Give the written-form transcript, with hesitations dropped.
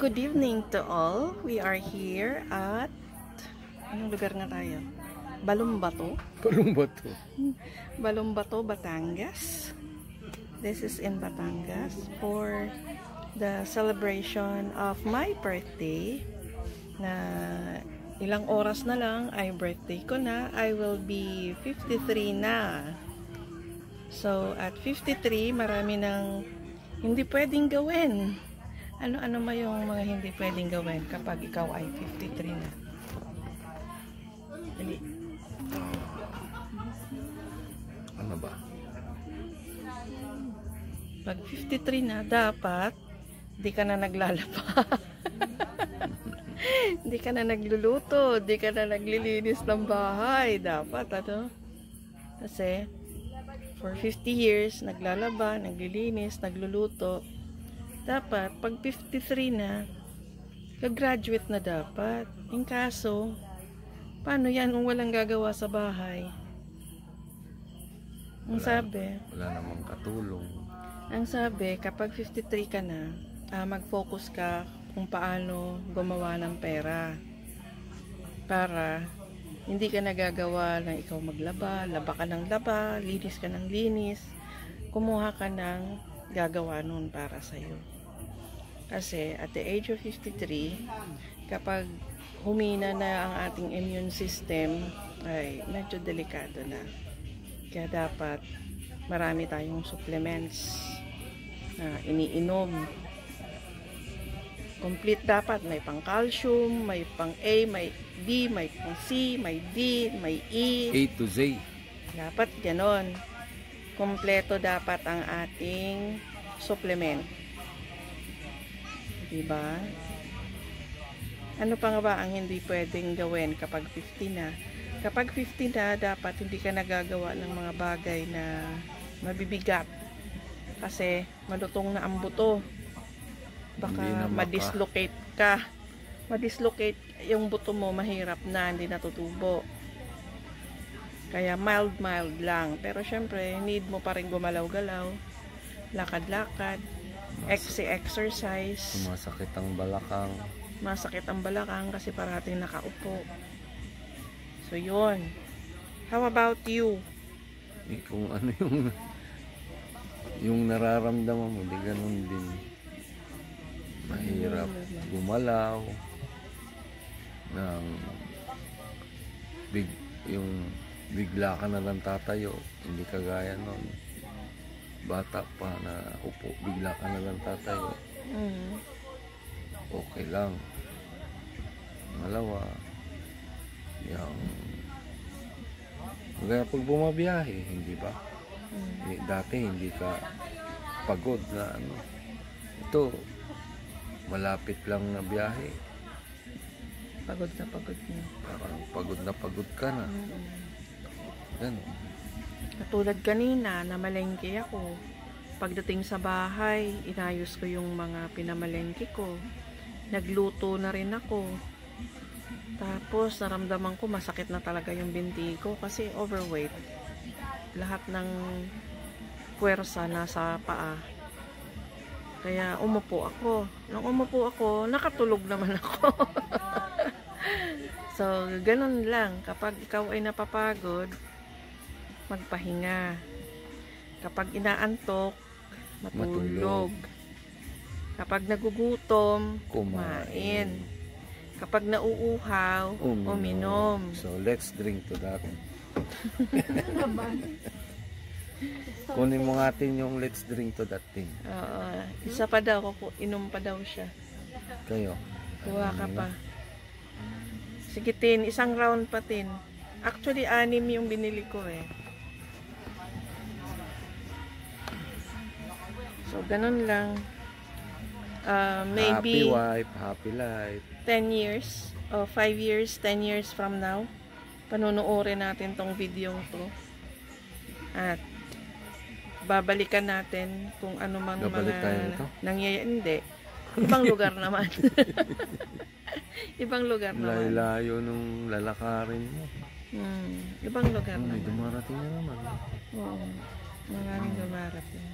Good evening to all. We are here at anong lugar nga tayo? Balumbato. Balumbato. Balumbato, Batangas. This is in Batangas for the celebration of my birthday. Na ilang oras na lang ay birthday ko na. I will be 53 na. So at 53, marami nang hindi pwedeng gawin. Ano-ano ba yung mga hindi pwedeng gawin kapag ikaw ay 53 na? Dali. Ano ba? Pag 53 na, dapat di ka na naglalaba. Di ka na nagluluto. Di ka na naglilinis ng bahay. Dapat, ano? Kasi, for 50 years, naglalaba, naglilinis, nagluluto. Dapat, pag 53 na, kag-graduate na dapat. Yung kaso, paano yan kung walang gagawa sa bahay? Ang sabi, Wala namang katulong. ang sabi, kapag 53 ka na, mag-focus ka kung paano gumawa ng pera. Para, hindi ka nagagawa ng ikaw maglaba, laba ka ng laba, linis ka ng linis, kumuha ka ng gagawa nun para sa'yo. Kasi at the age of 53, kapag humina na ang ating immune system, ay medyo delikado na. Kaya dapat marami tayong supplements na iniinom. Complete dapat, may pang calcium, may pang A, may B, may pang C, may D, may E. A to Z. Dapat ganon. Kompleto dapat ang ating supplement. Diba? Ano pa nga ba ang hindi pwedeng gawin kapag 50 na? Kapag 50 na, dapat hindi ka nagagawa ng mga bagay na mabibigat. Kasi malutong na ang buto. Baka ma-dislocate ka. Ma-dislocate yung buto mo, mahirap na, hindi natutubo. Kaya mild lang. Pero syempre, need mo pa rin gumalaw-galaw. Lakad-lakad. Exercise. Sumasakit ang balakang. Masakit ang balakang kasi parating nakaupo. So, yun. How about you? Kung ano yung nararamdaman mo, di ganun din. Mahirap gumalaw ng yung bigla ka na lang tatayo, hindi kagaya nun. Bata pa na upo, bigla ka na lang tatayo. Okay lang. Malawa. Kaya pag bumabiyahe, hindi ba? Dati hindi ka pagod na ano. Ito, malapit lang na biyahe. Pagod na Parang pagod ka na. Ganun. Katulad kanina, namalengke ako. Pagdating sa bahay, inayos ko yung mga pinamalengke ko. Nagluto na rin ako. Tapos, naramdaman ko masakit na talaga yung binti ko kasi overweight. Lahat ng puwersa nasa paa. Kaya umupo ako. Nung umupo ako, nakatulog naman ako. So, ganun lang. Kapag ikaw ay napapagod, magpahinga. Kapag inaantok, matulog. Kapag nagugutom, kumain. Kapag nauuhaw, uminom. So, let's drink to that. Kunin mo natin yung let's drink to that thing. Isa pa daw, inom pa daw siya. Kayo? Kuha ka pa. Sige, tin. Isang round pa, tin. Actually, 6 yung binili ko eh. So, ganun lang. Maybe happy wife, happy life. 10 years, o 5 years, 10 years from now, panunuorin natin tong video to. At babalikan natin kung ano mang mga nangyayari. Hindi. Ibang lugar naman. Ibang lugar naman. Layo nung lalakarin mo. Ibang lugar naman. Dumarating na naman. Oo. Maraming dumarating.